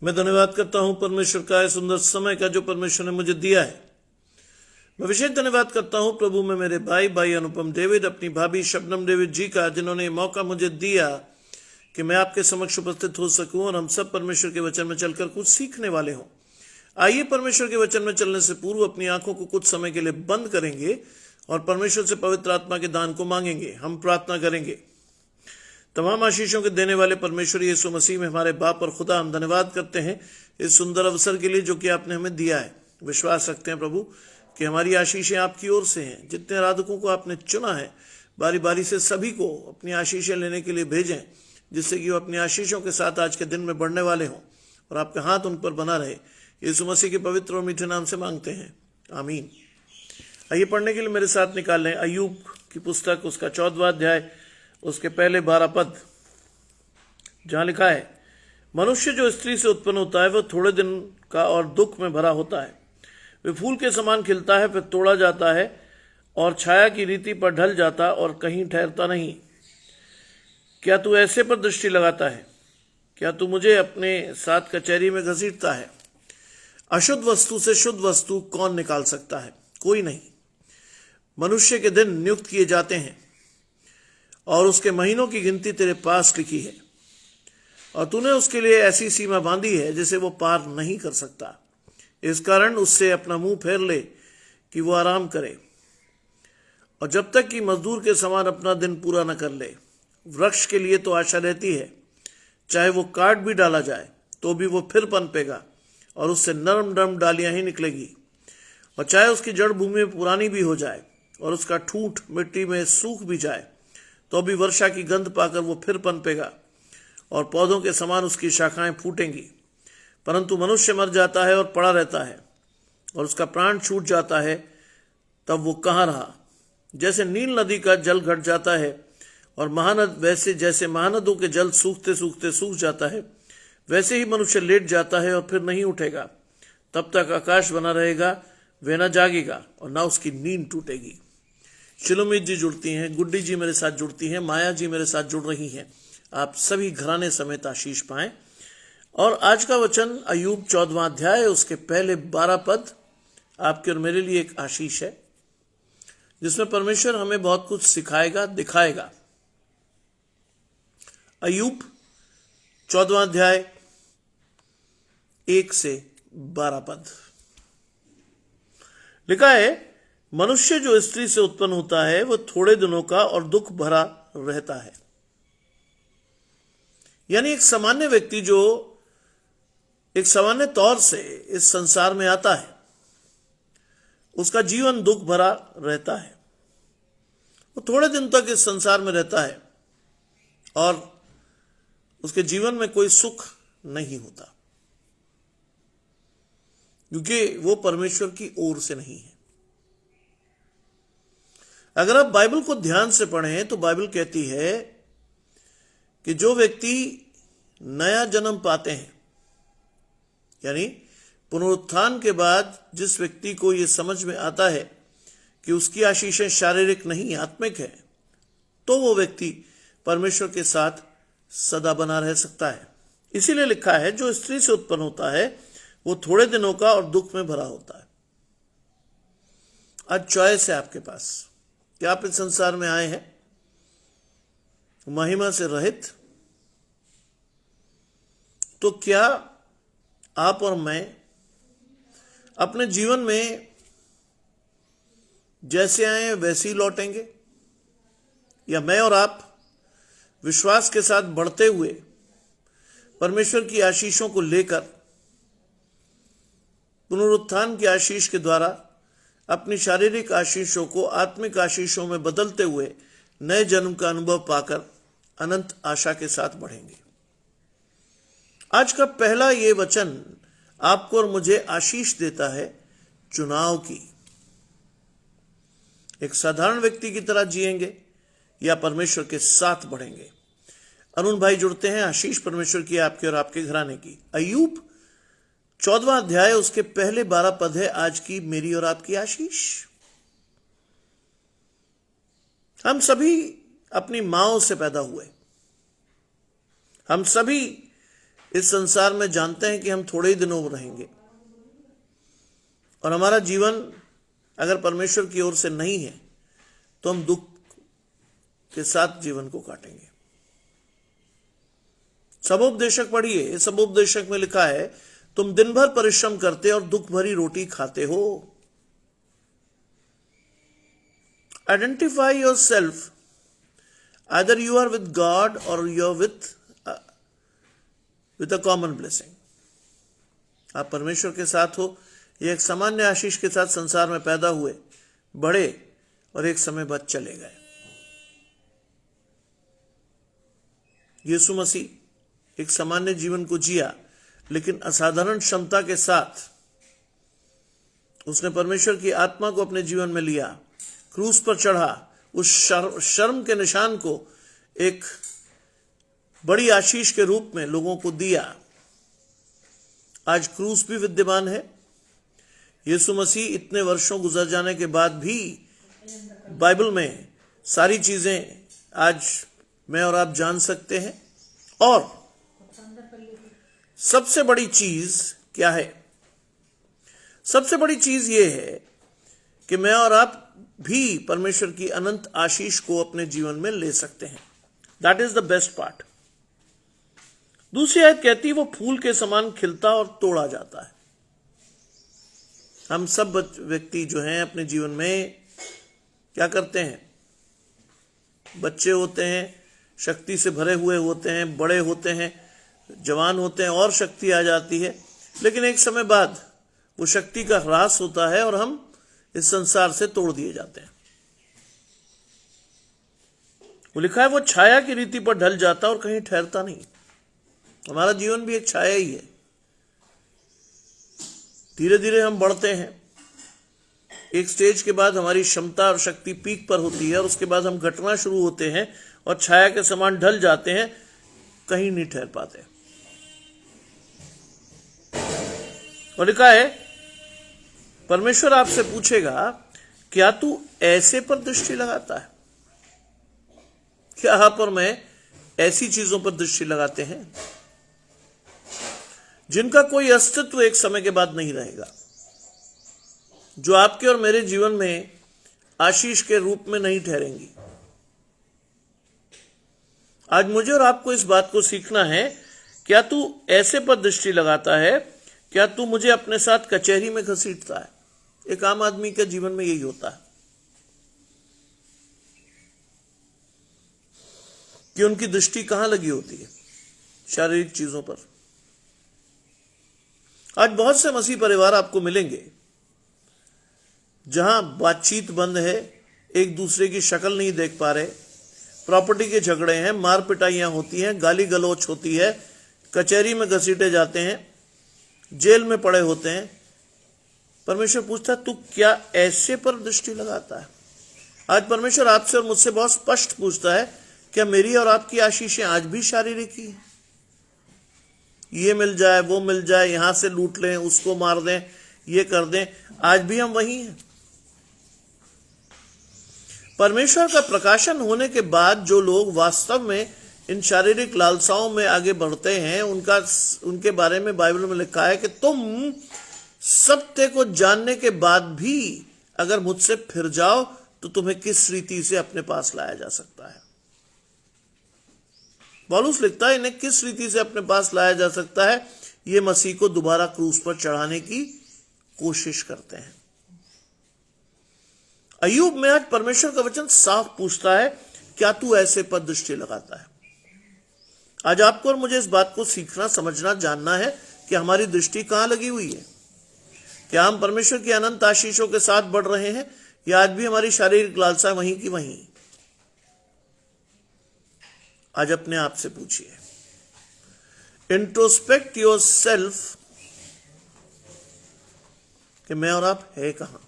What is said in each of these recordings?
मैं धन्यवाद करता हूं परमेश्वर का इस सुंदर समय का जो परमेश्वर ने मुझे दिया है। मैं विशेष धन्यवाद करता हूं प्रभु में मेरे भाई अनुपम डेविड, अपनी भाभी शबनम डेविड जी का, जिन्होंने मौका मुझे दिया कि मैं आपके समक्ष उपस्थित हो सकूं और हम सब परमेश्वर के वचन में चलकर कुछ सीखने वाले हों। आइए परमेश्वर के वचन में चलने से पूर्व अपनी आंखों को कुछ समय के लिए बंद करेंगे और परमेश्वर से पवित्र आत्मा के दान को मांगेंगे। हम प्रार्थना करेंगे। तमाम आशीषों के देने वाले परमेश्वर यीशु मसीह में हमारे बाप और खुदा, हम धन्यवाद करते हैं इस सुंदर अवसर के लिए जो कि आपने हमें दिया है। विश्वास रखते हैं प्रभु कि हमारी आशीषें आपकी ओर से हैं। जितने आराधकों को आपने चुना है, बारी बारी से सभी को अपनी आशीषें लेने के लिए भेजें, जिससे कि वो अपनी आशीषों के साथ आज के दिन में बढ़ने वाले हों और आपका हाथ उन पर बना रहे। यीशु मसीह के पवित्र और मीठे नाम से मांगते हैं, आमीन। आइए पढ़ने के लिए मेरे साथ निकाल लें अय्यूब की पुस्तक, उसका 14वां अध्याय, उसके पहले 12 पद, जहां लिखा है, मनुष्य जो स्त्री से उत्पन्न होता है वह थोड़े दिन का और दुख में भरा होता है। वे फूल के समान खिलता है, फिर तोड़ा जाता है और छाया की रीति पर ढल जाता और कहीं ठहरता नहीं। क्या तू ऐसे पर दृष्टि लगाता है? क्या तू मुझे अपने साथ कचहरी में घसीटता है? अशुद्ध वस्तु से शुद्ध वस्तु कौन निकाल सकता है? कोई नहीं। मनुष्य के दिन नियुक्त किए जाते हैं और उसके महीनों की गिनती तेरे पास लिखी है, और तूने उसके लिए ऐसी सीमा बांधी है जिसे वो पार नहीं कर सकता। इस कारण उससे अपना मुंह फेर ले कि वो आराम करे, और जब तक कि मजदूर के समान अपना दिन पूरा न कर ले। वृक्ष के लिए तो आशा रहती है, चाहे वो काट भी डाला जाए तो भी वो फिर पनपेगा और उससे नरम नरम डालियां ही निकलेगी। और चाहे उसकी जड़ भूमि में पुरानी भी हो जाए और उसका ठूंठ मिट्टी में सूख भी जाए, तो भी वर्षा की गंध पाकर वो फिर पनपेगा और पौधों के समान उसकी शाखाएं फूटेंगी। परंतु मनुष्य मर जाता है और पड़ा रहता है और उसका प्राण छूट जाता है, तब वो कहाँ रहा? जैसे नील नदी का जल घट जाता है और महानद, वैसे जैसे महानदों के जल सूखते सूखते सूख जाता है, वैसे ही मनुष्य लेट जाता है और फिर नहीं उठेगा। तब तक आकाश बना रहेगा, वे न जागेगा और न उसकी नींद टूटेगी। शिलोमीत जी जुड़ती हैं, गुड्डी जी मेरे साथ जुड़ती हैं, माया जी मेरे साथ जुड़ रही हैं। आप सभी घराने समेत आशीष पाएं। और आज का वचन अय्यूब 14वां अध्याय, उसके पहले 12 पद आपके और मेरे लिए एक आशीष है, जिसमें परमेश्वर हमें बहुत कुछ सिखाएगा, दिखाएगा। अय्यूब 14वां अध्याय 1 से 12 पद लिखा है, मनुष्य जो स्त्री से उत्पन्न होता है वह थोड़े दिनों का और दुख भरा रहता है। यानी एक सामान्य व्यक्ति जो एक सामान्य तौर से इस संसार में आता है, उसका जीवन दुख भरा रहता है। वो थोड़े दिन तक इस संसार में रहता है और उसके जीवन में कोई सुख नहीं होता, क्योंकि वो परमेश्वर की ओर से नहीं है। अगर आप बाइबल को ध्यान से पढ़ें तो बाइबल कहती है कि जो व्यक्ति नया जन्म पाते हैं, यानी पुनरुत्थान के बाद जिस व्यक्ति को यह समझ में आता है कि उसकी आशीषें शारीरिक नहीं आत्मिक है, तो वो व्यक्ति परमेश्वर के साथ सदा बना रह सकता है। इसीलिए लिखा है, जो स्त्री से उत्पन्न होता है वो थोड़े दिनों का और दुख में भरा होता है। आज चॉइस है आपके पास कि आप इस संसार में आए हैं महिमा से रहित, तो क्या आप और मैं अपने जीवन में जैसे आए हैं वैसे ही लौटेंगे, या मैं और आप विश्वास के साथ बढ़ते हुए परमेश्वर की आशीषों को लेकर पुनरुत्थान की आशीष के द्वारा अपनी शारीरिक आशीषों को आत्मिक आशीषों में बदलते हुए नए जन्म का अनुभव पाकर अनंत आशा के साथ बढ़ेंगे। आज का पहला ये वचन आपको और मुझे आशीष देता है चुनाव की। एक साधारण व्यक्ति की तरह जिएंगे या परमेश्वर के साथ बढ़ेंगे। अरुण भाई जुड़ते हैं, आशीष परमेश्वर की आपके और आपके घराने की। अय्यूब 14वां अध्याय, उसके पहले 12 पद है आज की मेरी और आपकी आशीष। हम सभी अपनी मांओं से पैदा हुए, हम सभी इस संसार में जानते हैं कि हम थोड़े ही दिनों रहेंगे और हमारा जीवन अगर परमेश्वर की ओर से नहीं है तो हम दुख के साथ जीवन को काटेंगे। सबोपदेशक पढ़िए, इस सबोपदेशक में लिखा है, तुम दिन भर परिश्रम करते और दुख भरी रोटी खाते हो। Identify your self, either you are with God और you are with a common blessing. आप परमेश्वर के साथ हो या एक सामान्य आशीष के साथ संसार में पैदा हुए, बढ़े और एक समय बाद चले गए। यीशु मसीह एक सामान्य जीवन को जिया, लेकिन असाधारण क्षमता के साथ उसने परमेश्वर की आत्मा को अपने जीवन में लिया, क्रूस पर चढ़ा, उस शर्म के निशान को एक बड़ी आशीष के रूप में लोगों को दिया। आज क्रूस भी विद्यमान है। यीशु मसीह इतने वर्षों गुजर जाने के बाद भी बाइबल में सारी चीजें आज मैं और आप जान सकते हैं। और सबसे बड़ी चीज क्या है? सबसे बड़ी चीज यह है कि मैं और आप भी परमेश्वर की अनंत आशीष को अपने जीवन में ले सकते हैं। That is the best part. दूसरी आयत कहती है, वो फूल के समान खिलता और तोड़ा जाता है। हम सब व्यक्ति जो हैं अपने जीवन में क्या करते हैं? बच्चे होते हैं, शक्ति से भरे हुए होते हैं, बड़े होते हैं, जवान होते हैं और शक्ति आ जाती है, लेकिन एक समय बाद वो शक्ति का ह्रास होता है और हम इस संसार से तोड़ दिए जाते हैं। वो लिखा है, वो छाया की रीति पर ढल जाता और कहीं ठहरता नहीं। हमारा जीवन भी एक छाया ही है। धीरे धीरे हम बढ़ते हैं। एक स्टेज के बाद हमारी क्षमता और शक्ति पीक पर होती है और उसके बाद हम घटना शुरू होते हैं और छाया के समान ढल जाते हैं, कहीं नहीं ठहर पाते। और लिखा है, परमेश्वर आपसे पूछेगा, क्या तू ऐसे पर दृष्टि लगाता है? क्या आप और मैं ऐसी चीजों पर दृष्टि लगाते हैं जिनका कोई अस्तित्व एक समय के बाद नहीं रहेगा, जो आपके और मेरे जीवन में आशीष के रूप में नहीं ठहरेंगी? आज मुझे और आपको इस बात को सीखना है। क्या तू ऐसे पर दृष्टि लगाता है? क्या तू मुझे अपने साथ कचहरी में घसीटता है? एक आम आदमी के जीवन में यही होता है कि उनकी दृष्टि कहां लगी होती है? शारीरिक चीजों पर। आज बहुत से मसीह परिवार आपको मिलेंगे जहां बातचीत बंद है, एक दूसरे की शक्ल नहीं देख पा रहे, प्रॉपर्टी के झगड़े हैं, मार पिटाइयां होती हैं, गाली गलौच होती है, कचहरी में घसीटे जाते हैं, जेल में पड़े होते हैं। परमेश्वर पूछता है, तू क्या ऐसे पर दृष्टि लगाता है? आज परमेश्वर आपसे और मुझसे बहुत स्पष्ट पूछता है, क्या मेरी और आपकी आशीषें आज भी शारीरिक ही हैं? ये मिल जाए, वो मिल जाए, यहां से लूट लें, उसको मार दें, ये कर दें, आज भी हम वही हैं। परमेश्वर का प्रकाशन होने के बाद जो लोग वास्तव में इन शारीरिक लालसाओं में आगे बढ़ते हैं, उनके बारे में बाइबल में लिखा है कि तुम सत्य को जानने के बाद भी अगर मुझसे फिर जाओ तो तुम्हें किस रीति से अपने पास लाया जा सकता है। पौलुस लिखता है, इन्हें किस रीति से अपने पास लाया जा सकता है? ये मसीह को दोबारा क्रूस पर चढ़ाने की कोशिश करते हैं। अय्यूब में आज परमेश्वर का वचन साफ पूछता है, क्या तू ऐसे पर दृष्टि लगाता है? आज आपको और मुझे इस बात को सीखना, समझना, जानना है कि हमारी दृष्टि कहां लगी हुई है। क्या हम परमेश्वर की अनंत आशीषों के साथ बढ़ रहे हैं या आज भी हमारी शारीरिक लालसा वहीं की वहीं? आज अपने आप से पूछिए, इंट्रोस्पेक्ट योर सेल्फ, कि मैं और आप है कहां?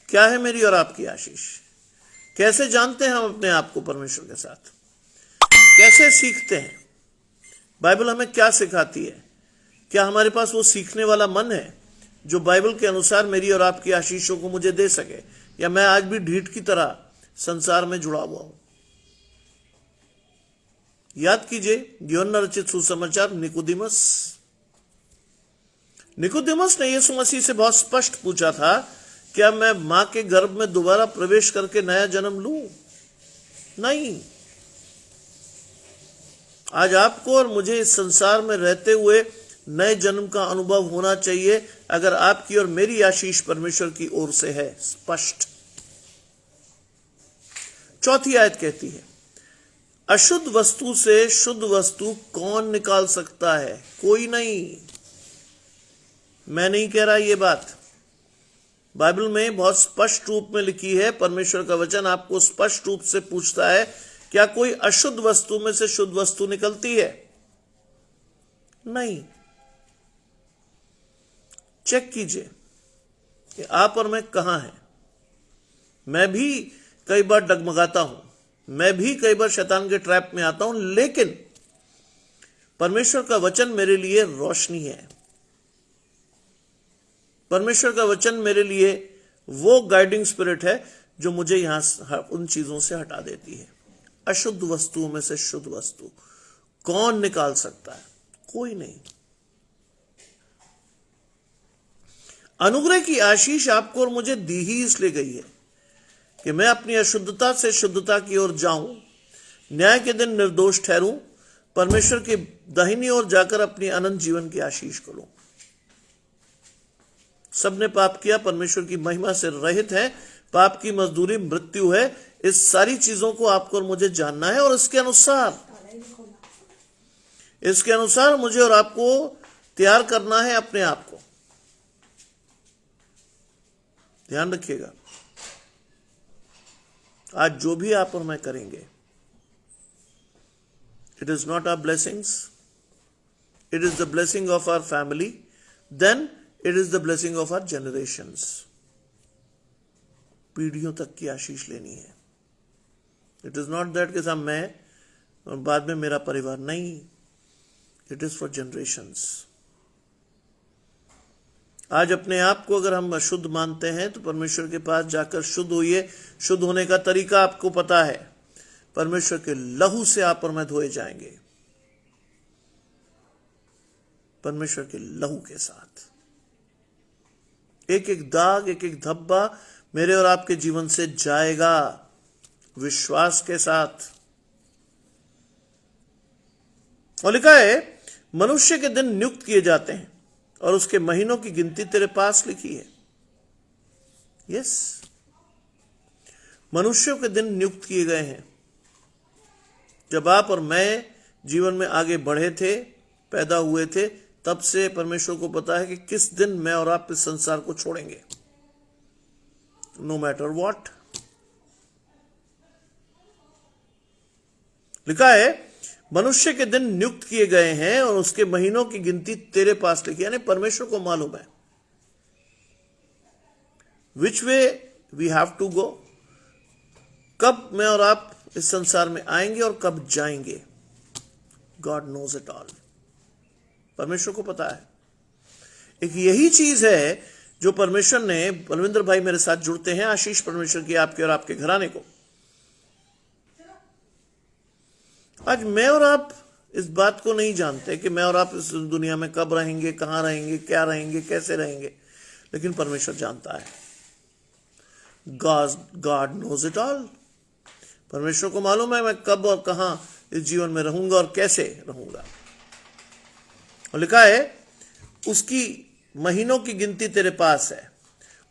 क्या है मेरी और आपकी आशीष? कैसे जानते हैं हम अपने आप को परमेश्वर के साथ? कैसे सीखते हैं? बाइबल हमें क्या सिखाती है? क्या हमारे पास वो सीखने वाला मन है जो बाइबल के अनुसार मेरी और आपकी आशीषों को मुझे दे सके, या मैं आज भी ढीठ की तरह संसार में जुड़ा हुआ हूं? याद कीजिए यूहन्ना रचित सुसमाचार, निकोदेमस ने यीशु मसीह से बहुत स्पष्ट पूछा था, क्या मैं मां के गर्भ में दोबारा प्रवेश करके नया जन्म लूं? नहीं। आज आपको और मुझे इस संसार में रहते हुए नए जन्म का अनुभव होना चाहिए, अगर आपकी और मेरी आशीष परमेश्वर की ओर से है। स्पष्ट। चौथी आयत कहती है, अशुद्ध वस्तु से शुद्ध वस्तु कौन निकाल सकता है? कोई नहीं। मैं नहीं कह रहा ये बात, बाइबल में बहुत स्पष्ट रूप में लिखी है। परमेश्वर का वचन आपको स्पष्ट रूप से पूछता है, क्या कोई अशुद्ध वस्तु में से शुद्ध वस्तु निकलती है? नहीं। चेक कीजिए कि आप और मैं कहां हैं। मैं भी कई बार डगमगाता हूं, मैं भी कई बार शैतान के ट्रैप में आता हूं, लेकिन परमेश्वर का वचन मेरे लिए रोशनी है। परमेश्वर का वचन मेरे लिए वो गाइडिंग स्पिरिट है जो मुझे यहां उन चीजों से हटा देती है। अशुद्ध वस्तुओं में से शुद्ध वस्तु कौन निकाल सकता है? कोई नहीं। अनुग्रह की आशीष आपको और मुझे दी ही इसलिए गई है कि मैं अपनी अशुद्धता से शुद्धता की ओर जाऊं, न्याय के दिन निर्दोष ठहरूं, परमेश्वर की दाहिनी ओर जाकर अपनी अनंत जीवन की आशीष को लूं। सबने पाप किया, परमेश्वर की महिमा से रहित है, पाप की मजदूरी मृत्यु है। इस सारी चीजों को आपको और मुझे जानना है, और इसके अनुसार मुझे और आपको तैयार करना है अपने आप को। ध्यान रखिएगा, आज जो भी आप और मैं करेंगे, it is not our blessings, it is the blessing of our family, then it is the blessing of our generations. पीढ़ियों तक की आशीष लेनी है। इट इज नॉट दैट कि साहब मैं और बाद में मेरा परिवार, नहीं, इट इज फॉर जनरेशंस। आज अपने आप को अगर हम अशुद्ध मानते हैं तो परमेश्वर के पास जाकर शुद्ध होइए। शुद्ध होने का तरीका आपको पता है, परमेश्वर के लहू से आप और मैं धोए जाएंगे, परमेश्वर के लहू के साथ। एक एक दाग, एक एक धब्बा मेरे और आपके जीवन से जाएगा, विश्वास के साथ। और लिखा है, मनुष्य के दिन नियुक्त किए जाते हैं और उसके महीनों की गिनती तेरे पास लिखी है। यस, मनुष्यों के दिन नियुक्त किए गए हैं। जब आप और मैं जीवन में आगे बढ़े थे, पैदा हुए थे, तब से परमेश्वर को पता है कि किस दिन मैं और आप इस संसार को छोड़ेंगे, नो मैटर व्हाट। लिखा है, मनुष्य के दिन नियुक्त किए गए हैं और उसके महीनों की गिनती तेरे पास लिखी, यानी परमेश्वर को मालूम है which way we have to go, कब मैं और आप इस संसार में आएंगे और कब जाएंगे। गॉड नोज इट ऑल, परमेश्वर को पता है। एक यही चीज है जो परमेश्वर ने, बलविंदर भाई मेरे साथ जुड़ते हैं, आशीष परमेश्वर की आपके और आपके घराने को। आज मैं और आप इस बात को नहीं जानते कि मैं और आप इस दुनिया में कब रहेंगे, कहां रहेंगे, क्या रहेंगे, कैसे रहेंगे, लेकिन परमेश्वर जानता है। God knows it all. परमेश्वर को मालूम है मैं कब और कहां इस जीवन में रहूंगा और कैसे रहूंगा। और लिखा है, उसकी महीनों की गिनती तेरे पास है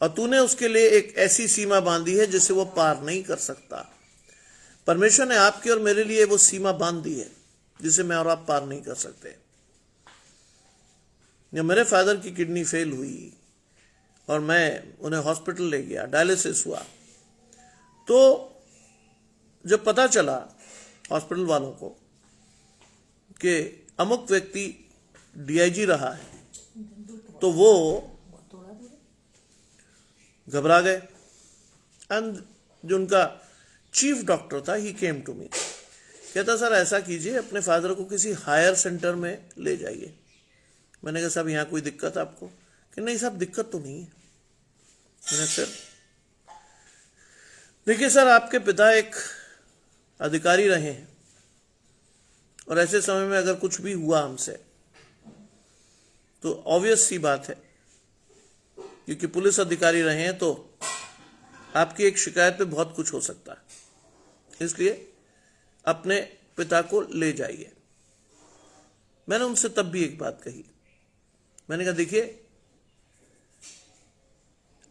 और तूने उसके लिए एक ऐसी सीमा बांधी है जिसे वो पार नहीं कर सकता। परमेश्वर ने आपके और मेरे लिए वो सीमा बांध दी है जिसे मैं और आप पार नहीं कर सकते। मेरे फादर की किडनी फेल हुई और मैं उन्हें हॉस्पिटल ले गया, डायलिसिस हुआ, तो जब पता चला हॉस्पिटल वालों को कि अमुक व्यक्ति डीआईजी रहा है, तो वो घबरा गए। एंड जो उनका चीफ डॉक्टर था, ही केम टू मी, कहता सर ऐसा कीजिए, अपने फादर को किसी हायर सेंटर में ले जाइए। मैंने कहा साहब यहाँ कोई दिक्कत आपको? कि नहीं साहब दिक्कत तो नहीं है। मैंने फिर देखिए सर, आपके पिता एक अधिकारी रहे हैं और ऐसे समय में अगर कुछ भी हुआ हमसे तो ऑब्वियस सी बात है, क्योंकि पुलिस अधिकारी रहे हैं तो आपकी एक शिकायत पे बहुत कुछ हो सकता है। इसलिए अपने पिता को ले जाइए। मैंने उनसे तब भी एक बात कही, मैंने कहा देखिए,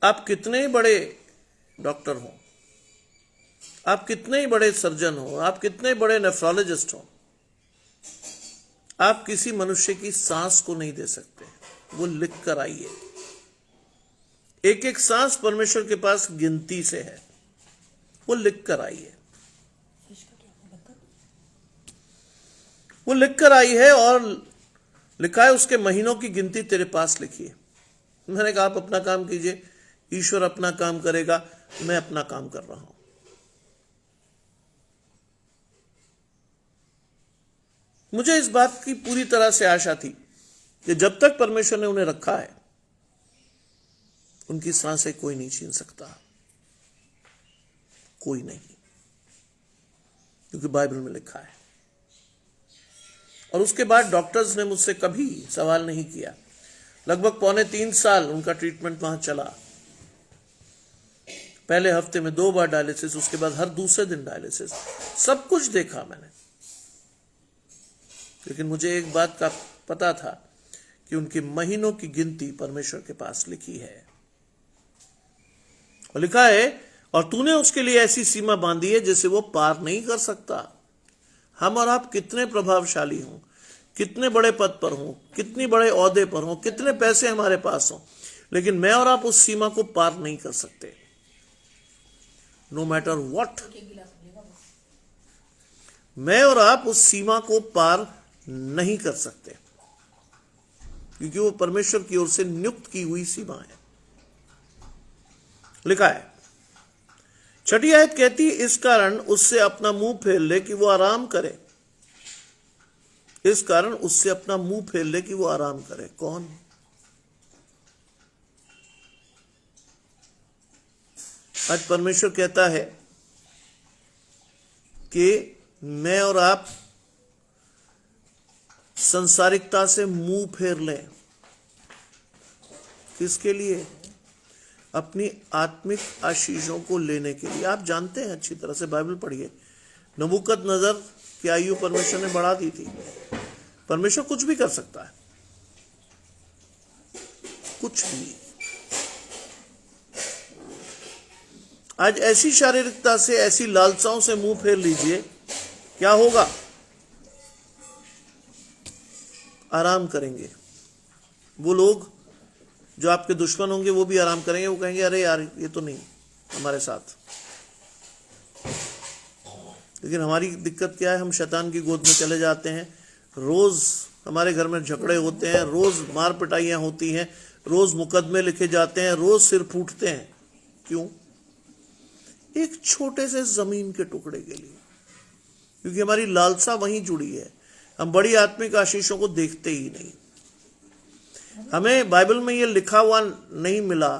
आप कितने ही बड़े डॉक्टर हो, आप कितने ही बड़े सर्जन हो, आप कितने बड़े नेफ्रोलॉजिस्ट हो, आप किसी मनुष्य की सांस को नहीं दे सकते। वो लिख कर आइए। एक एक सांस परमेश्वर के पास गिनती से है, वो लिख कर आइए। वो लिख कर आई है और लिखा है उसके महीनों की गिनती तेरे पास लिखी है। मैंने कहा आप अपना काम कीजिए, ईश्वर अपना काम करेगा, मैं अपना काम कर रहा हूं। मुझे इस बात की पूरी तरह से आशा थी कि जब तक परमेश्वर ने उन्हें रखा है, उनकी सांसें कोई नहीं छीन सकता, कोई नहीं, क्योंकि बाइबल में लिखा है। और उसके बाद डॉक्टर्स ने मुझसे कभी सवाल नहीं किया। लगभग 2.25 साल उनका ट्रीटमेंट वहां चला। पहले हफ्ते में 2 बार डायलिसिस, उसके बाद हर दूसरे दिन डायलिसिस, सब कुछ देखा मैंने। लेकिन मुझे एक बात का पता था कि उनके महीनों की गिनती परमेश्वर के पास लिखी है। और लिखा है, और तूने उसके लिए ऐसी सीमा बांधी है जिसे वो पार नहीं कर सकता। हम और आप कितने प्रभावशाली हों, कितने बड़े पद पर हों, कितनी बड़े ओहदे पर हों, कितने पैसे हमारे पास हों, लेकिन मैं और आप उस सीमा को पार नहीं कर सकते। नो मैटर व्हाट, मैं और आप उस सीमा को पार नहीं कर सकते, क्योंकि वो परमेश्वर की ओर से नियुक्त की हुई सीमा है। लिखा है, 6ठी आयत कहती है, इस कारण उससे अपना मुंह फेर ले कि वो आराम करे। इस कारण उससे अपना मुंह फेर ले कि वो आराम करे। कौन? आज परमेश्वर कहता है कि मैं और आप संसारिकता से मुंह फेर लें। किसके लिए? अपनी आत्मिक आशीषों को लेने के लिए। आप जानते हैं, अच्छी तरह से बाइबल पढ़िए, नबूकदनेस्सर की आयु परमेश्वर ने बढ़ा दी थी। परमेश्वर कुछ भी कर सकता है, कुछ भी। आज ऐसी शारीरिकता से, ऐसी लालसाओं से मुंह फेर लीजिए, क्या होगा? आराम करेंगे। वो लोग जो आपके दुश्मन होंगे वो भी आराम करेंगे। वो कहेंगे अरे यार ये तो नहीं हमारे साथ। लेकिन हमारी दिक्कत क्या है? हम शैतान की गोद में चले जाते हैं। रोज हमारे घर में झगड़े होते हैं, रोज मार पिटाइयां होती हैं, रोज मुकदमे लिखे जाते हैं, रोज सिर फूटते हैं। क्यों? एक छोटे से जमीन के टुकड़े के लिए, क्योंकि हमारी लालसा वहीं जुड़ी है। हम बड़ी आत्मिक आशीषों को देखते ही नहीं। हमें बाइबल में यह लिखा हुआ नहीं मिला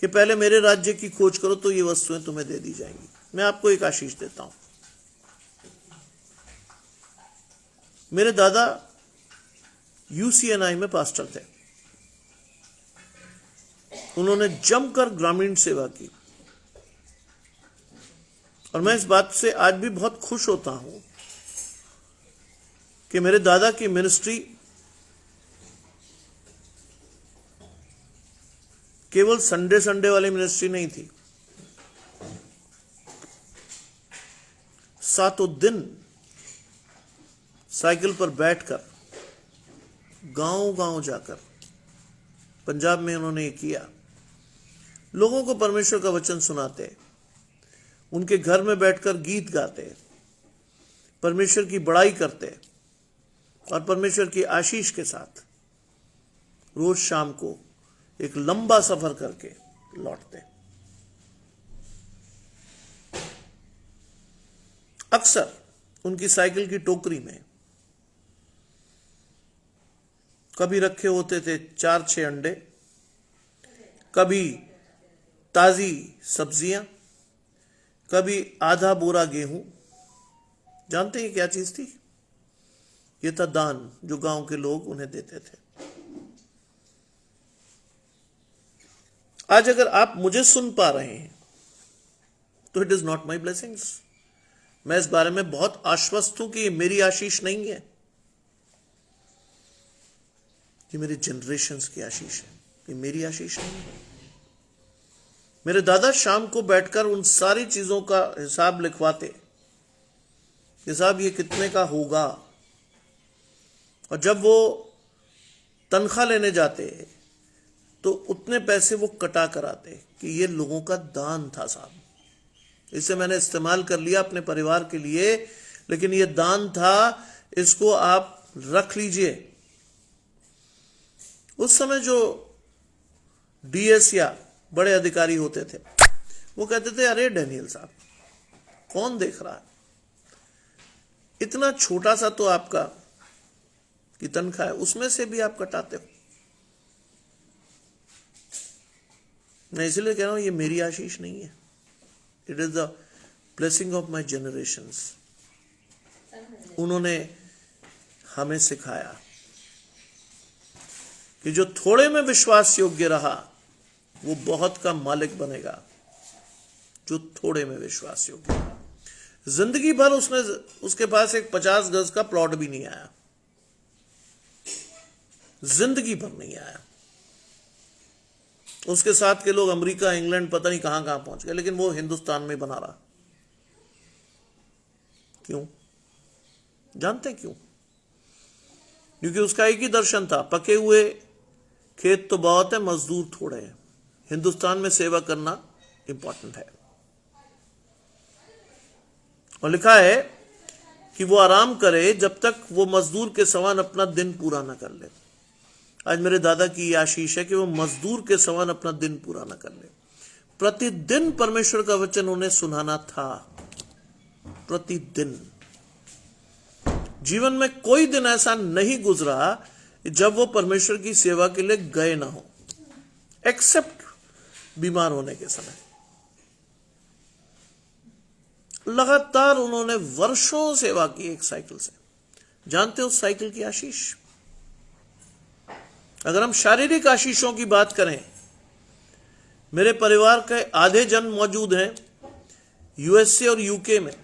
कि पहले मेरे राज्य की खोज करो तो ये वस्तुएं तुम्हें दे दी जाएंगी। मैं आपको एक आशीष देता हूं। मेरे दादा UCNI में पास्टर थे। उन्होंने जमकर ग्रामीण सेवा की, और मैं इस बात से आज भी बहुत खुश होता हूं कि मेरे दादा की मिनिस्ट्री केवल संडे वाली मिनिस्ट्री नहीं थी। सातों दिन साइकिल पर बैठकर गांव जाकर, पंजाब में उन्होंने ये किया, लोगों को परमेश्वर का वचन सुनाते, उनके घर में बैठकर गीत गाते, परमेश्वर की बड़ाई करते, और परमेश्वर की आशीष के साथ रोज शाम को एक लंबा सफर करके लौटते। अक्सर उनकी साइकिल की टोकरी में कभी रखे होते थे 4-6 अंडे, कभी ताजी सब्जियां, कभी आधा बोरा गेहूं। जानते हैं क्या चीज थी? ये था दान जो गांव के लोग उन्हें देते थे। आज अगर आप मुझे सुन पा रहे हैं तो it is not my blessings. मैं इस बारे में बहुत आश्वस्त हूं कि ये मेरी आशीष नहीं है, ये मेरे जनरेशंस की आशीष है, ये मेरी आशीष नहीं है। मेरे दादा शाम को बैठकर उन सारी चीजों का हिसाब लिखवाते, हिसाब ये कितने का होगा, और जब वो तनख्वाह लेने जाते तो उतने पैसे वो कटा कराते कि ये लोगों का दान था साहब, इसे मैंने इस्तेमाल कर लिया अपने परिवार के लिए, लेकिन ये दान था, इसको आप रख लीजिए। उस समय जो डीएस या बड़े अधिकारी होते थे वो कहते थे, अरे डैनियल साहब कौन देख रहा है, इतना छोटा सा तो आपका की तनख्वाह है, उसमें से भी आप कटाते हो। मैं इसलिए कह रहा हूं ये मेरी आशीष नहीं है, it is the blessing of my generations. उन्होंने हमें सिखाया कि जो थोड़े में विश्वास योग्य रहा वो बहुत का मालिक बनेगा, जो थोड़े में विश्वास योग्य रहा। जिंदगी भर उसके पास एक 50 गज का प्लॉट भी नहीं आया, जिंदगी भर नहीं आया। उसके साथ के लोग अमेरिका, इंग्लैंड, पता नहीं कहां कहां पहुंच गए, लेकिन वो हिंदुस्तान में बना रहा। क्यों? जानते हैं क्यों? क्योंकि उसका एक ही दर्शन था, पके हुए खेत तो बहुत है, मजदूर थोड़े हैं। हिंदुस्तान में सेवा करना इंपॉर्टेंट है। और लिखा है कि वो आराम करे जब तक वो मजदूर के समान अपना दिन पूरा ना कर ले। आज मेरे दादा की यह आशीष है कि वो मजदूर के समान अपना दिन पूरा ना कर ले। प्रतिदिन परमेश्वर का वचन उन्हें सुनाना था, प्रतिदिन। जीवन में कोई दिन ऐसा नहीं गुजरा जब वो परमेश्वर की सेवा के लिए गए ना हो, एक्सेप्ट बीमार होने के समय। लगातार उन्होंने वर्षों सेवा की एक साइकिल से। जानते हो उस साइकिल की आशीष? अगर हम शारीरिक आशीषों की बात करें, मेरे परिवार के आधे जन मौजूद हैं यूएसए और यूके में,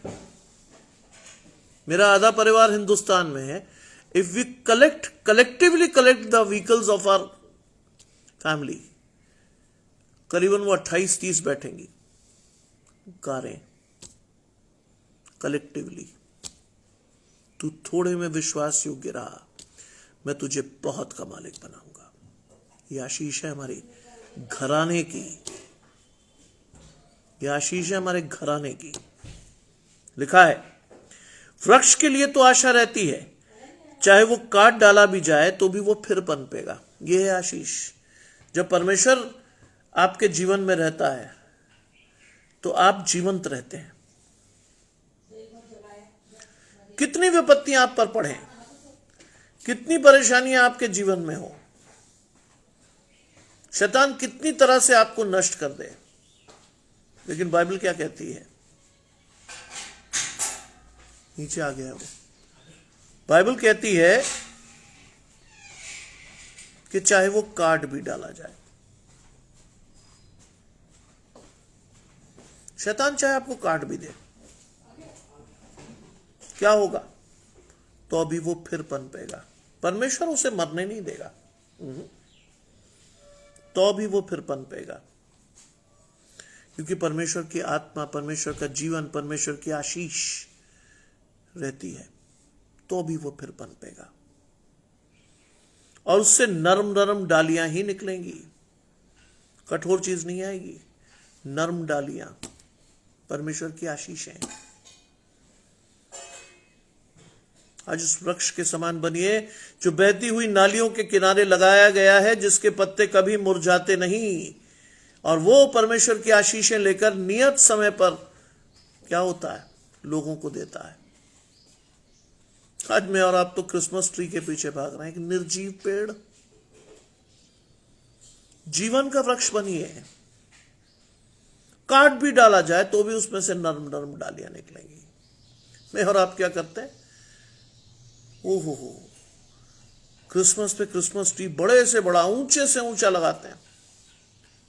मेरा आधा परिवार हिंदुस्तान में है। If we collectively collect the vehicles of our family, करीबन वो 28-30 बैठेंगी कारें कलेक्टिवली। तू थोड़े में विश्वास योग्य रहा, मैं तुझे बहुत का मालिक बनाऊंगा। यह आशीष है हमारी घराने की, यह आशीष है हमारे घराने की। लिखा है, वृक्ष के लिए तो आशा रहती है, चाहे वो काट डाला भी जाए तो भी वो फिर पनपेगा। यह है आशीष। जब परमेश्वर आपके जीवन में रहता है तो आप जीवंत रहते हैं। कितनी विपत्तियां आप पर पड़े, कितनी परेशानियां आपके जीवन में हो, शैतान कितनी तरह से आपको नष्ट कर दे, लेकिन बाइबल क्या कहती है? नीचे आ गया वो। बाइबल कहती है कि चाहे वो काट भी डाला जाए, शैतान चाहे आपको काट भी दे, क्या होगा? तो अभी वो फिर पनपेगा। परमेश्वर उसे मरने नहीं देगा, तो अभी वो फिर पनपेगा। क्योंकि परमेश्वर की आत्मा, परमेश्वर का जीवन, परमेश्वर की आशीष रहती है, तो भी वो फिर पनपेगा। और उससे नरम नरम डालियां ही निकलेंगी, कठोर चीज नहीं आएगी। नरम डालियां परमेश्वर की आशीष है। आज उस वृक्ष के समान बनिए जो बहती हुई नालियों के किनारे लगाया गया है, जिसके पत्ते कभी मुरझाते नहीं, और वो परमेश्वर की आशीषें लेकर नियत समय पर क्या होता है? लोगों को देता है। आज मैं और आप तो क्रिसमस ट्री के पीछे भाग रहे हैं, एक निर्जीव पेड़। जीवन का वृक्ष बनिए, काट भी डाला जाए तो भी उसमें से नरम नरम डालियां निकलेंगी। मैं और आप क्या करते हैं? ओहो हो, क्रिसमस पे क्रिसमस ट्री बड़े से बड़ा, ऊंचे से ऊंचा लगाते हैं।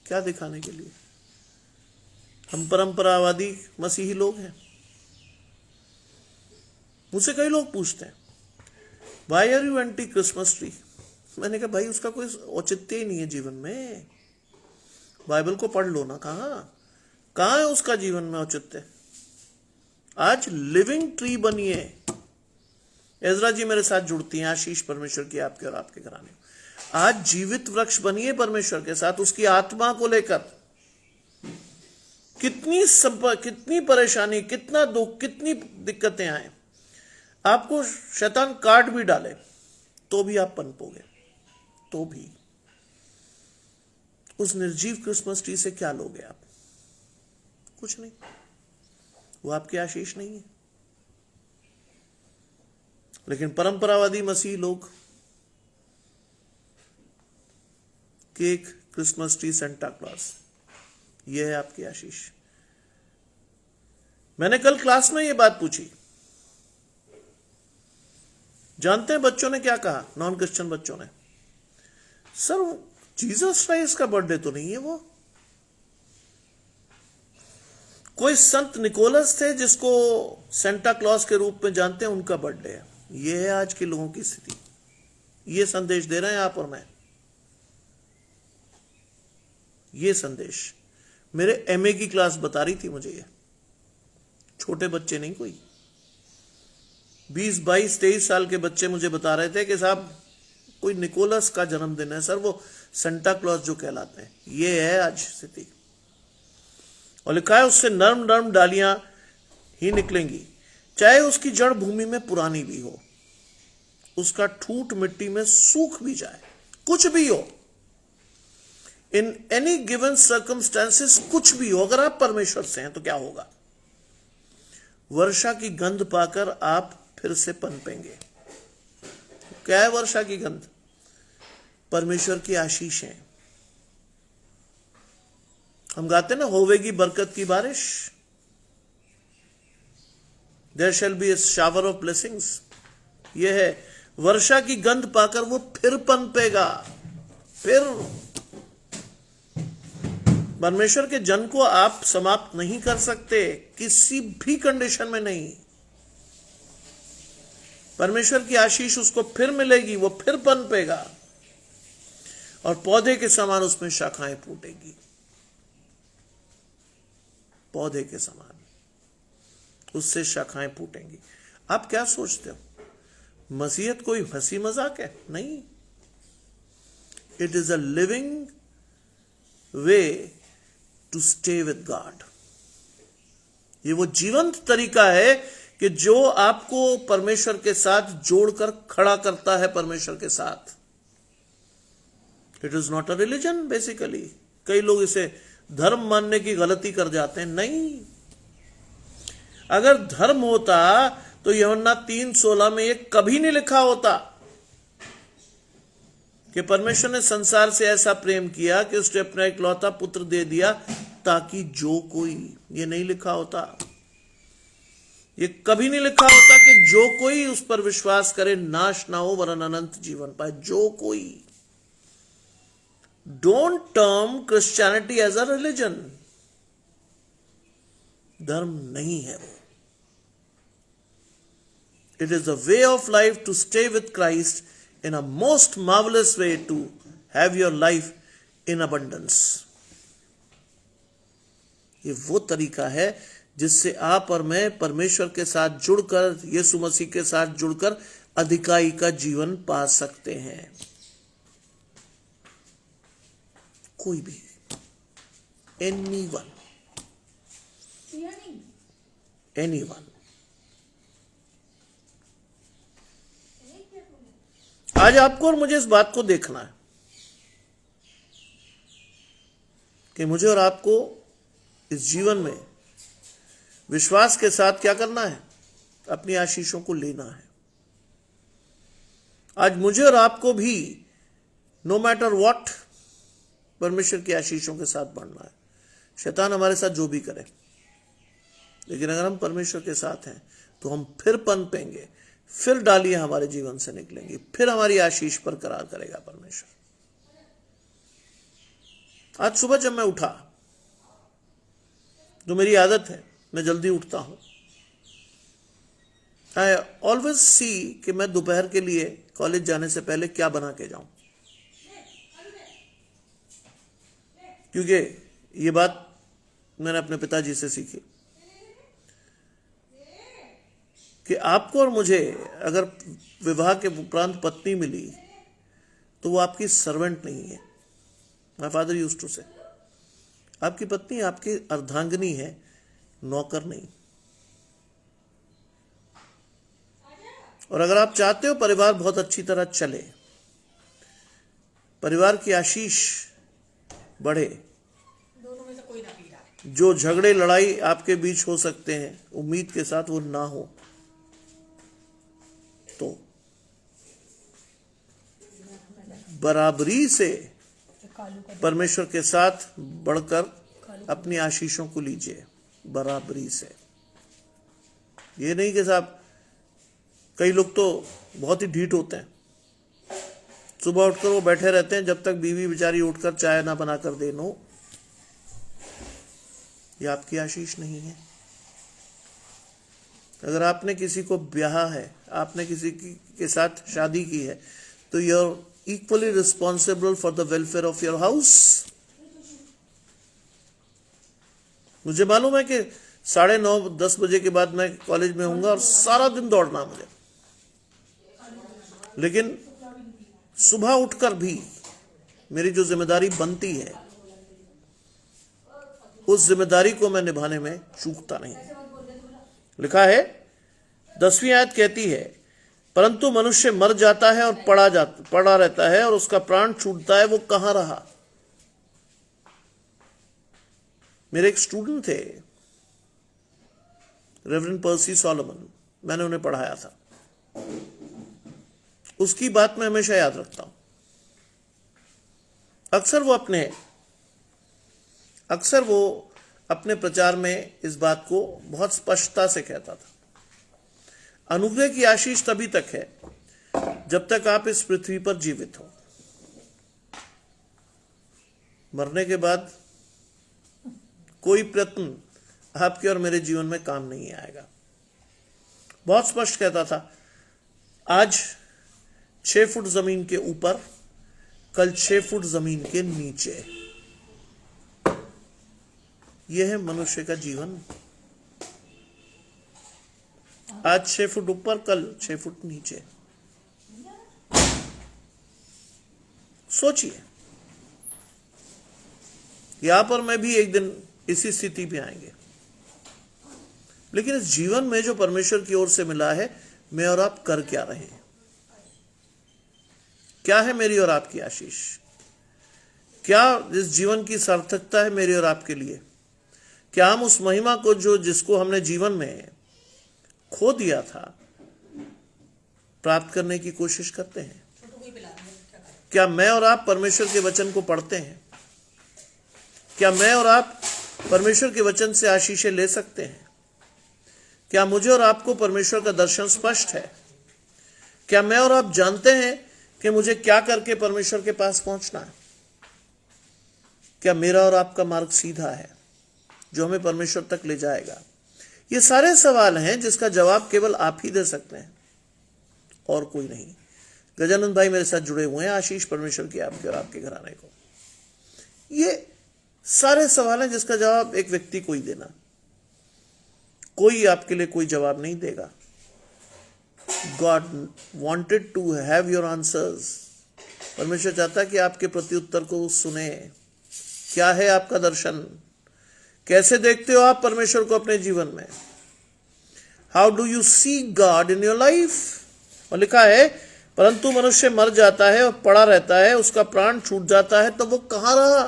क्या दिखाने के लिए? हम परंपरावादी मसीही लोग हैं। मुझसे कई लोग पूछते हैं, why are you anti Christmas tree? मैंने कहा भाई उसका कोई औचित्य ही नहीं है जीवन में। बाइबल को पढ़ लो ना, कहां है उसका जीवन में औचित्य? आज लिविंग ट्री बनिए। एजरा जी मेरे साथ जुड़ती हैं, आशीष परमेश्वर की आपके और आपके घराने। आज जीवित वृक्ष बनिए परमेश्वर के साथ, उसकी आत्मा को लेकर। कितनी परेशानी, कितना दुख, कितनी दिक्कतें आए, आपको शैतान काट भी डाले तो भी आप पनपोगे। तो भी उस निर्जीव क्रिसमस ट्री से क्या लोगे आप? कुछ नहीं। वो आपकी आशीष नहीं है। लेकिन परंपरावादी मसीह लोग cake, Christmas tree, Santa Claus, यह है आपकी आशीष। मैंने कल क्लास में यह बात पूछी। जानते हैं बच्चों ने क्या कहा? नॉन क्रिश्चियन बच्चों ने, सर जीसस क्राइस्ट का बर्थडे तो नहीं है वो। कोई संत निकोलस थे जिसको सेंटा क्लॉज के रूप में जानते हैं, उनका बर्थडे है। यह है आज के लोगों की स्थिति। यह संदेश दे रहे हैं आप और मैं। यह संदेश मेरे एमए की क्लास बता रही थी मुझे। ये छोटे बच्चे नहीं, कोई 20, 22, 23 साल के बच्चे मुझे बता रहे थे कि साहब कोई निकोलस का जन्मदिन है सर, वो सेंटा क्लॉज जो कहलाते हैं। ये है आज स्थिति। और लिखा है उससे नर्म नर्म डालियां ही निकलेंगी, चाहे उसकी जड़ भूमि में पुरानी भी हो, उसका ठूठ मिट्टी में सूख भी जाए, कुछ भी हो, इन एनी गिवन सर्कमस्टेंसेस, कुछ भी हो, अगर आप परमेश्वर से हैं तो क्या होगा? वर्षा की गंध पाकर आप फिर से पनपेंगे। क्या है वर्षा की गंध? परमेश्वर की आशीष है। हम गाते ना, होवेगी बरकत की बारिश, there shall be a shower of blessings. यह है वर्षा की गंध पाकर वो फिर पनपेगा। फिर परमेश्वर के जन को आप समाप्त नहीं कर सकते, किसी भी कंडीशन में नहीं। परमेश्वर की आशीष उसको फिर मिलेगी, वो फिर पनपेगा और पौधे के समान उसमें शाखाएं फूटेगी। पौधे के समान उससे शाखाएं फूटेंगी। आप क्या सोचते हो? मसीहत कोई हंसी मजाक है? नहीं। It is a living way to stay with God. ये वो जीवंत तरीका है कि जो आपको परमेश्वर के साथ जोड़कर खड़ा करता है परमेश्वर के साथ। It is not a religion basically. कई लोग इसे धर्म मानने की गलती कर जाते हैं। नहीं, अगर धर्म होता तो यूहन्ना 3:16 में ये कभी नहीं लिखा होता कि परमेश्वर ने संसार से ऐसा प्रेम किया कि उसने अपना इकलौता पुत्र दे दिया ताकि जो कोई, ये नहीं लिखा होता। ये कभी नहीं लिखा होता कि जो कोई उस पर विश्वास करे नाश ना हो वरन अनंत जीवन पाए। जो कोई। Don't term Christianity as a religion. धर्म नहीं है वो। It is a way of life to stay with Christ in a most marvelous way to have your life in abundance. ये वो तरीका है जिससे आप और मैं परमेश्वर के साथ जुड़कर, यीशु मसीह के साथ जुड़कर अधिकाई का जीवन पा सकते हैं। कोई भी, anyone, anyone। आज आपको और मुझे इस बात को देखना है कि मुझे और आपको इस जीवन में विश्वास के साथ क्या करना है? अपनी आशीषों को लेना है। आज मुझे और आपको भी नो मैटर व्हाट परमेश्वर की आशीषों के साथ बढ़ना है। शैतान हमारे साथ जो भी करे, लेकिन अगर हम परमेश्वर के साथ हैं तो हम फिर पनपेंगे, फिर डालियां हमारे जीवन से निकलेंगी, फिर हमारी आशीष बरकरार करेगा परमेश्वर। आज सुबह जब मैं उठा, जो मेरी आदत है, मैं जल्दी उठता हूं। आई ऑलवेज सी कि मैं दोपहर के लिए कॉलेज जाने से पहले क्या बना के जाऊं, क्योंकि ये बात मैंने अपने पिताजी से सीखी कि आपको और मुझे अगर विवाह के उपरांत पत्नी मिली तो वो आपकी सर्वेंट नहीं है। माय फादर यूज्ड टू से, आपकी पत्नी आपकी अर्धांगिनी है, नौकर नहीं। और अगर आप चाहते हो परिवार बहुत अच्छी तरह चले, परिवार की आशीष बढ़े, दोनों में से कोई ना पी रहा। जो झगड़े लड़ाई आपके बीच हो सकते हैं, उम्मीद के साथ वो ना हो, तो बराबरी से परमेश्वर के साथ बढ़कर अपनी आशीषों को लीजिए, बराबरी से। ये नहीं कि साहब, कई लोग तो बहुत ही ढीठ होते हैं, सुबह उठकर वो बैठे रहते हैं जब तक बीवी बेचारी उठकर चाय ना बनाकर दे। नो, ये आपकी आशीष नहीं है। अगर आपने किसी को ब्याहा है, आपने किसी के साथ शादी की है, तो you are equally responsible for the welfare of your house. मुझे मालूम है कि 9:30-10 बजे के बाद मैं कॉलेज में होऊंगा और सारा दिन दौड़ना मुझे, लेकिन सुबह उठकर भी मेरी जो जिम्मेदारी बनती है, उस जिम्मेदारी को मैं निभाने में चूकता नहीं। लिखा है, 10वीं आयत कहती है, परंतु मनुष्य मर जाता है और पड़ा रहता है और उसका प्राण छूटता है, वो कहां रहा। मेरे एक स्टूडेंट थे, रेवरेंड पर्सी सॉलोमन, मैंने उन्हें पढ़ाया था। उसकी बात मैं हमेशा याद रखता हूं। अक्सर वो अपने प्रचार में इस बात को बहुत स्पष्टता से कहता था, अनुग्रह की आशीष तभी तक है जब तक आप इस पृथ्वी पर जीवित हो। मरने के बाद कोई प्रयत्न आपके और मेरे जीवन में काम नहीं आएगा। बहुत स्पष्ट कहता था, आज 6 फुट जमीन के ऊपर, कल 6 फुट जमीन के नीचे। यह है मनुष्य का जीवन। आज 6 फुट ऊपर, कल 6 फुट नीचे। सोचिए, यहां पर मैं भी एक दिन इसी स्थिति पे आएंगे, लेकिन इस जीवन में जो परमेश्वर की ओर से मिला है, मैं और आप कर क्या रहे हैं? क्या है मेरी और आपकी आशीष? क्या इस जीवन की सार्थकता है मेरी और आपके लिए? क्या हम उस महिमा को जिसको हमने जीवन में खो दिया था, प्राप्त करने की कोशिश करते हैं? क्या मैं और आप परमेश्वर के वचन को पढ़ते हैं? क्या मैं और आप परमेश्वर के वचन से आशीषें ले सकते हैं? क्या मुझे और आपको परमेश्वर का दर्शन स्पष्ट है? क्या मैं और आप जानते हैं कि मुझे क्या करके परमेश्वर के पास पहुंचना है? क्या मेरा और आपका मार्ग सीधा है जो हमें परमेश्वर तक ले जाएगा? ये सारे सवाल हैं जिसका जवाब केवल आप ही दे सकते हैं और कोई नहीं। गजानंद भाई मेरे साथ जुड़े हुए हैं, आशीष परमेश्वर की आपके और आपके घराने को। ये सारे सवाल हैं जिसका जवाब एक व्यक्ति को ही देना, कोई आपके लिए कोई जवाब नहीं देगा। God wanted to have your answers. परमेश्वर चाहता कि आपके प्रत्युत्तर को सुने। क्या है आपका दर्शन? कैसे देखते हो आप परमेश्वर को अपने जीवन में? How do you see God in your life? और लिखा है, परंतु मनुष्य मर जाता है और पड़ा रहता है, उसका प्राण छूट जाता है, तो वो कहां रहा?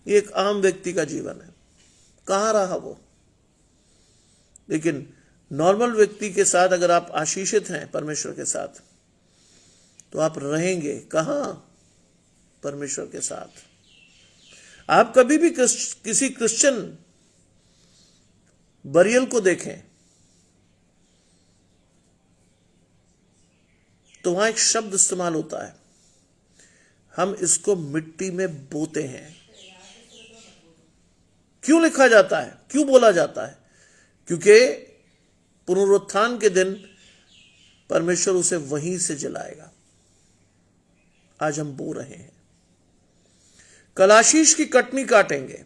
ये एक आम व्यक्ति का जीवन है, कहां रहा वो? लेकिन नॉर्मल व्यक्ति के साथ अगर आप आशीषित हैं परमेश्वर के साथ, तो आप रहेंगे कहां? परमेश्वर के साथ। आप कभी भी किसी क्रिश्चियन बरियल को देखें, तो वहां एक शब्द इस्तेमाल होता है, हम इसको मिट्टी में बोते हैं। क्यों लिखा जाता है, क्यों बोला जाता है? क्योंकि पुनरुत्थान के दिन परमेश्वर उसे वहीं से जलाएगा। आज हम बो रहे हैं, कल आशीष की कटनी काटेंगे।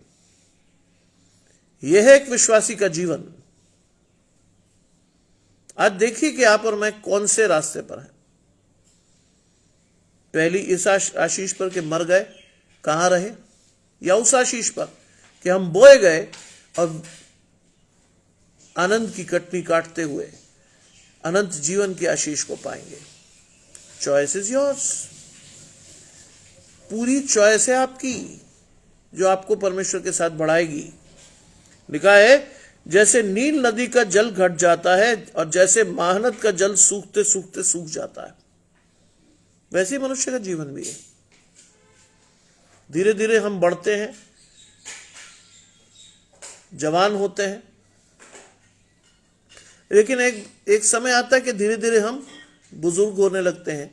यह है एक विश्वासी का जीवन। आज देखिए कि आप और मैं कौन से रास्ते पर हैं। पहली इस आशीष पर कि मर गए, कहां रहे, या उस आशीष पर कि हम बोए गए और आनंद की कटनी काटते हुए अनंत जीवन की आशीष को पाएंगे। Choice is yours. पूरी चॉइस है आपकी, जो आपको परमेश्वर के साथ बढ़ाएगी। लिखा है, जैसे नील नदी का जल घट जाता है और जैसे महानद का जल सूखते सूखते सूख जाता है, वैसे ही मनुष्य का जीवन भी है। धीरे धीरे हम बढ़ते हैं, जवान होते हैं, लेकिन एक समय आता है कि धीरे धीरे हम बुजुर्ग होने लगते हैं।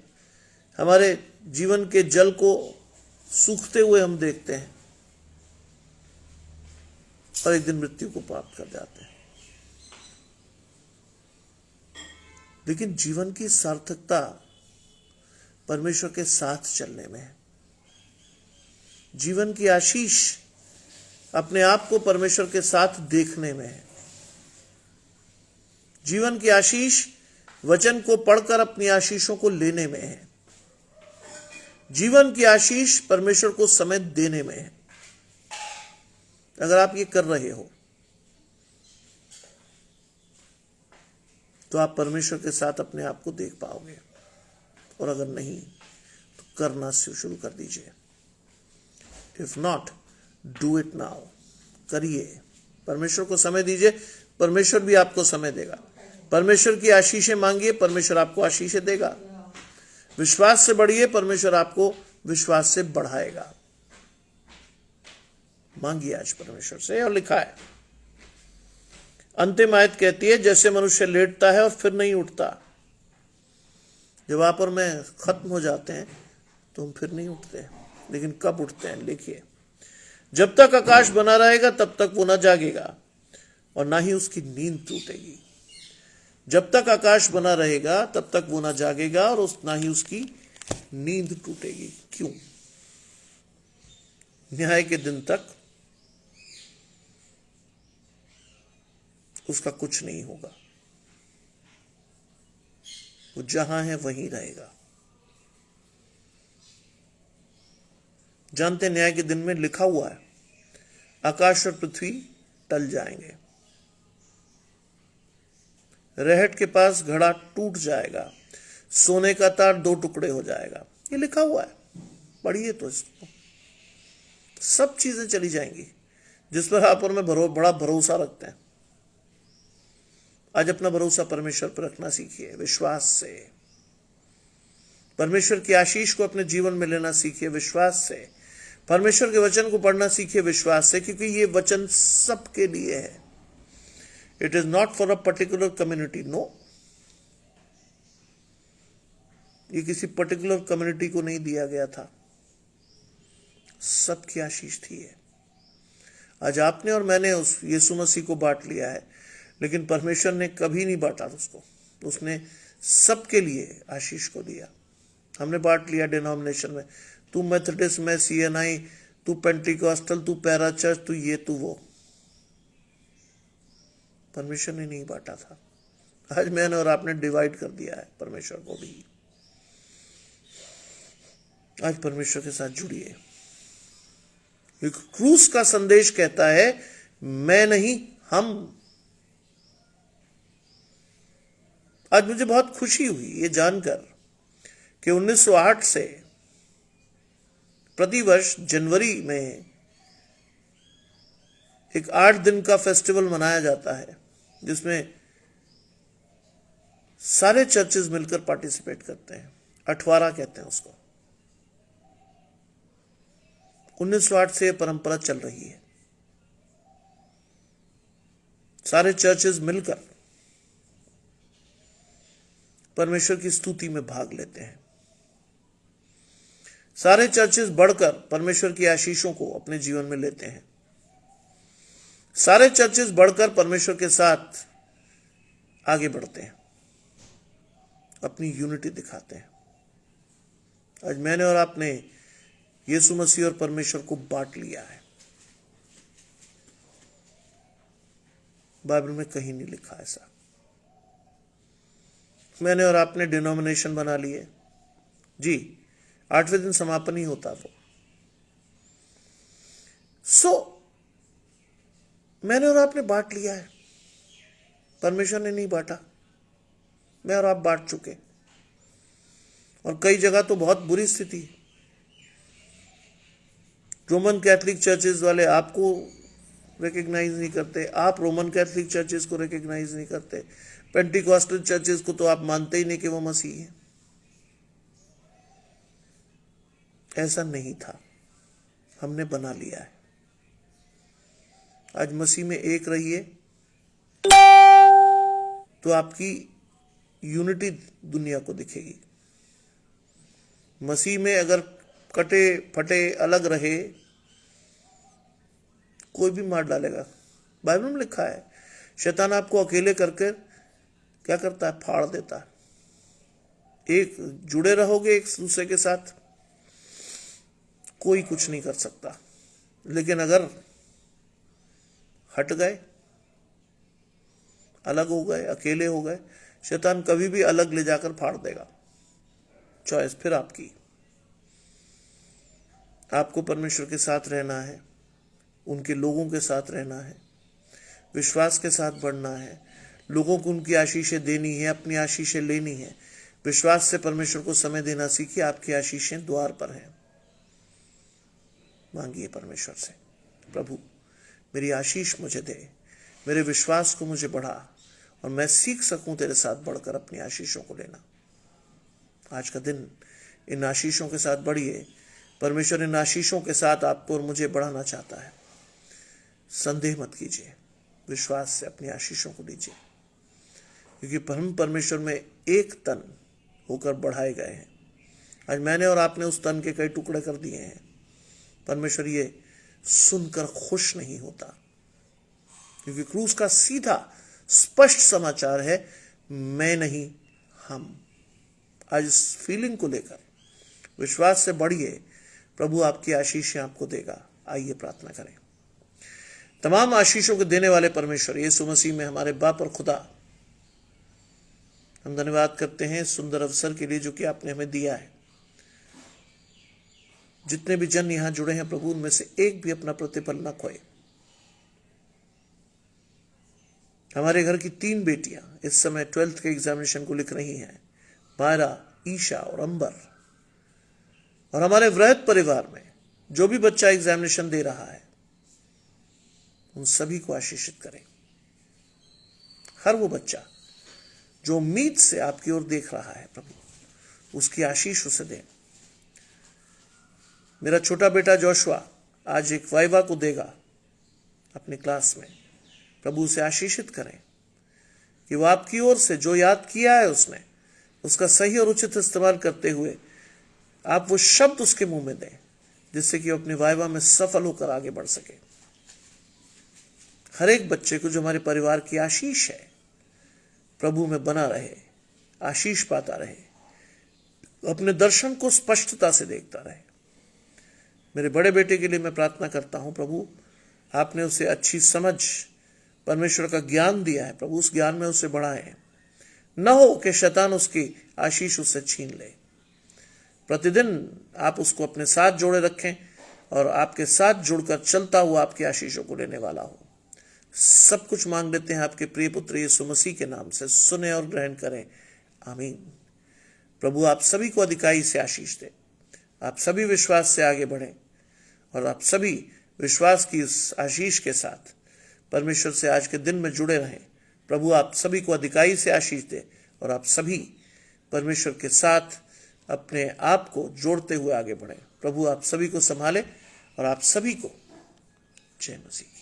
हमारे जीवन के जल को सूखते हुए हम देखते हैं और एक दिन मृत्यु को प्राप्त कर जाते हैं। लेकिन जीवन की सार्थकता परमेश्वर के साथ चलने में है। जीवन की आशीष अपने आप को परमेश्वर के साथ देखने में है। जीवन की आशीष वचन को पढ़कर अपनी आशीषों को लेने में है। जीवन की आशीष परमेश्वर को समय देने में है। अगर आप ये कर रहे हो तो आप परमेश्वर के साथ अपने आप को देख पाओगे, और अगर नहीं तो करना शुरू कर दीजिए। If not, do it now. करिए, परमेश्वर को समय दीजिए, परमेश्वर भी आपको समय देगा। परमेश्वर की आशीषें मांगिए, परमेश्वर आपको आशीषें देगा। विश्वास से बढ़िए, परमेश्वर आपको विश्वास से बढ़ाएगा। मांगिए आज परमेश्वर से। और लिखा है, अंतिम आयत कहती है, जैसे मनुष्य लेटता है और फिर नहीं उठता। जब आप और मैं खत्म हो जाते हैं तो हम फिर नहीं उठते, लेकिन कब उठते हैं? लिखिए, जब तक आकाश बना रहेगा तब तक वो न जागेगा और ना ही उसकी नींद टूटेगी। जब तक आकाश बना रहेगा तब तक वो ना जागेगा और ना ही उसकी नींद टूटेगी। क्यों? न्याय के दिन तक उसका कुछ नहीं होगा। वो जहां है वहीं रहेगा। जानते, न्याय के दिन में लिखा हुआ है, आकाश और पृथ्वी टल जाएंगे, रहट के पास घड़ा टूट जाएगा, सोने का तार दो टुकड़े हो जाएगा। ये लिखा हुआ है, पढ़िए तो इसको। सब चीजें चली जाएंगी जिस पर आप और मैं बड़ा भरोसा रखते हैं। आज अपना भरोसा परमेश्वर पर रखना सीखिए, विश्वास से। परमेश्वर की आशीष को अपने जीवन में लेना सीखिए, विश्वास से। परमेश्वर के वचन को पढ़ना सीखिए, विश्वास से, क्योंकि ये वचन सबके लिए है। It is not for a particular community, no. ये किसी पर्टिकुलर कम्युनिटी को नहीं दिया गया था, सबकी आशीष थी ये। आज आपने और मैंने उस यीशु मसीह को बांट लिया है, लेकिन परमेश्वर ने कभी नहीं बांटा उसको। उसने सबके लिए आशीष को दिया। हमने बांट लिया डिनोमिनेशन में, तू मेथोडिस्ट, मैं CNI, तू पेंटिकॉस्टल, तू पैरा चर्च, तू ये तू वो। परमेश्वर ने नहीं बांटा था। आज मैंने और आपने डिवाइड कर दिया है परमेश्वर को भी। आज परमेश्वर के साथ जुड़िए। एक क्रूस का संदेश कहता है, मैं नहीं, हम। आज मुझे बहुत खुशी हुई ये जानकर कि 1908 से प्रतिवर्ष जनवरी में एक 8 दिन का फेस्टिवल मनाया जाता है, जिसमें सारे चर्चेस मिलकर पार्टिसिपेट करते हैं। 18 कहते हैं उसको। 1908 से परंपरा चल रही है। सारे चर्चेस मिलकर परमेश्वर की स्तुति में भाग लेते हैं। सारे चर्चेस बढ़कर परमेश्वर की आशीषों को अपने जीवन में लेते हैं। सारे चर्चेस बढ़कर परमेश्वर के साथ आगे बढ़ते हैं, अपनी यूनिटी दिखाते हैं। आज मैंने और आपने यीशु मसीह और परमेश्वर को बांट लिया है। बाइबल में कहीं नहीं लिखा ऐसा। मैंने और आपने डिनोमिनेशन बना लिए जी, 8वें दिन समापन ही होता वो। मैंने और आपने बांट लिया है, परमेश्वर ने नहीं बांटा। मैं और आप बांट चुके, और कई जगह तो बहुत बुरी स्थिति है। रोमन कैथोलिक चर्चेस वाले आपको रिकॉग्नाइज नहीं करते, आप रोमन कैथोलिक चर्चेस को रिकॉग्नाइज नहीं करते, पेंटिकॉस्टल चर्चेस को तो आप मानते ही नहीं कि वो मसीह है। ऐसा नहीं था, हमने बना लिया है। आज मसीह में एक रहिए तो आपकी यूनिटी दुनिया को दिखेगी। मसीह में अगर कटे फटे अलग रहे, कोई भी मार डालेगा। बाइबल में लिखा है, शैतान आपको अकेले करके क्या करता है? फाड़ देता है। एक जुड़े रहोगे एक दूसरे के साथ, कोई कुछ नहीं कर सकता। लेकिन अगर हट गए, अलग हो गए, अकेले हो गए, शैतान कभी भी अलग ले जाकर फाड़ देगा। चॉइस फिर आपकी। आपको परमेश्वर के साथ रहना है, उनके लोगों के साथ रहना है, विश्वास के साथ बढ़ना है, लोगों को उनकी आशीषें देनी है, अपनी आशीषें लेनी है। विश्वास से परमेश्वर को समय देना सीखिए। आपकी आशीषें द्वार पर हैं। मांगिए परमेश्वर से, प्रभु मेरी आशीष मुझे दे, मेरे विश्वास को मुझे बढ़ा, और मैं सीख सकूं तेरे साथ बढ़कर अपनी आशीषों को लेना। आज का दिन इन आशीषों के साथ बढ़िए। परमेश्वर इन आशीषों के साथ आपको और मुझे बढ़ाना चाहता है। संदेह मत कीजिए, विश्वास से अपनी आशीषों को लीजिए, क्योंकि हम परमेश्वर में एक तन होकर बढ़ाए गए हैं। आज मैंने और आपने उस तन के कई टुकड़े कर दिए हैं। परमेश्वर ये सुनकर खुश नहीं होता, क्योंकि क्रूस का सीधा स्पष्ट समाचार है, मैं नहीं हम। आज इस फीलिंग को लेकर विश्वास से बढ़िए। प्रभु आपकी आशीषें आपको देगा। आइए प्रार्थना करें। तमाम आशीषों को देने वाले परमेश्वर यीशु मसीह में हमारे बाप और खुदा, हम धन्यवाद करते हैं सुंदर अवसर के लिए जो कि आपने हमें दिया है। जितने भी जन यहां जुड़े हैं प्रभु, उनमें से एक भी अपना प्रतिफल न खोए। हमारे घर की 3 बेटियां इस समय 12th के एग्जामिनेशन को लिख रही हैं, मायरा, ईशा और अंबर। और हमारे वृहद परिवार में जो भी बच्चा एग्जामिनेशन दे रहा है, उन सभी को आशीषित करें। हर वो बच्चा जो उम्मीद से आपकी ओर देख रहा है प्रभु, उसकी आशीष उसे दें। मेरा छोटा बेटा जोशुआ आज एक वाइवा को देगा अपनी क्लास में। प्रभु उसे आशीषित करें कि वो आपकी ओर से जो याद किया है उसने, उसका सही और उचित इस्तेमाल करते हुए आप वो शब्द उसके मुंह में दें, जिससे कि वो अपनी वाइवा में सफल होकर आगे बढ़ सके। हर एक बच्चे को जो हमारे परिवार की आशीष है, प्रभु में बना रहे, आशीष पाता रहे, अपने दर्शन को स्पष्टता से देखता रहे। मेरे बड़े बेटे के लिए मैं प्रार्थना करता हूं प्रभु, आपने उसे अच्छी समझ, परमेश्वर का ज्ञान दिया है प्रभु, उस ज्ञान में उसे बढ़ाएं। न हो कि शैतान उसकी आशीष उससे छीन ले। प्रतिदिन आप उसको अपने साथ जोड़े रखें और आपके साथ जुड़कर चलता हुआ आपकी आशीषों को लेने वाला हो। सब कुछ मांग लेते हैं आपके प्रिय पुत्र यीशु मसीह के नाम से, सुने और ग्रहण करें, आमीन। प्रभु आप सभी को अधिकाई से आशीष दे, आप सभी विश्वास से आगे बढ़ें, और आप सभी विश्वास की इस आशीष के साथ परमेश्वर से आज के दिन में जुड़े रहें। प्रभु आप सभी को अधिकाई से आशीष दे, और आप सभी परमेश्वर के साथ अपने आप को जोड़ते हुए आगे बढ़ें। प्रभु आप सभी को संभाले, और आप सभी को जय मसीह।